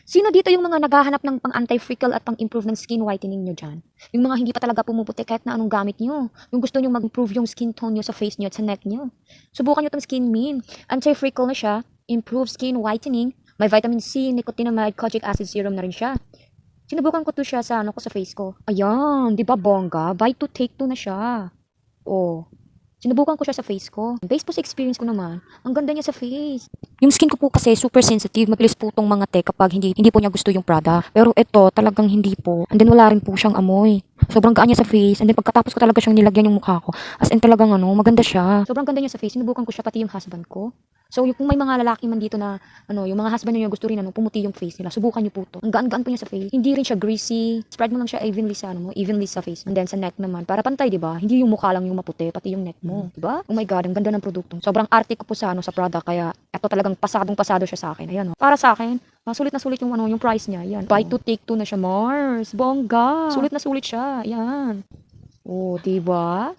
Sino dito yung mga naghahanap ng pang anti-freckle at pang improve ng skin whitening nyo dyan? Yung mga hindi pa talaga pumuputi kahit na anong gamit nyo. Yung gusto nyo mag-improve yung skin tone nyo sa face nyo at sa neck nyo. Subukan nyo tong Skin Min. Anti-freckle na siya, improve skin whitening, may vitamin C, nicotinamide, kojic acid serum na rin siya. Sinubukan ko to siya sa ano ko sa face ko. Ayan, 'di ba bongga? Buy to take two na siya. Oh. Sinubukan ko siya sa face ko. Based po sa experience ko naman, ang ganda niya sa face. Yung skin ko po kasi super sensitive, mabilis po tong mga te kapag hindi po niya gusto yung product. Pero ito talagang hindi po. And then wala rin po siyang amoy. Sobrang gaan niya sa face. And then pagkatapos ko talaga siyang nilagyan yung mukha ko. As in talagang ano, maganda siya. Sobrang ganda niya sa face. Sinubukan ko siya pati yung husband ko. So, yung, kung may mga lalaki man dito na, ano, yung mga husband niyo gusto rin, ano, pumuti yung face nila, subukan niyo po to. Ang gaan-gaan po niya sa face. Hindi rin siya greasy. Spread mo lang siya evenly sa, ano mo, evenly sa face. And then sa neck naman, para pantay, di ba? Hindi yung mukha lang yung maputi, pati yung neck mo, di ba? Oh my God, ang ganda ng produkto. Sobrang arte ko po sa, ano, sa product, kaya eto talagang pasadong-pasado siya sa akin. Ayan, oh. Para sa akin, sulit na sulit yung, ano, yung price niya. Ayan. Buy to take two na siya, Mars. Bongga. Sulit na sulit siya. Ayan. Oh, di ba?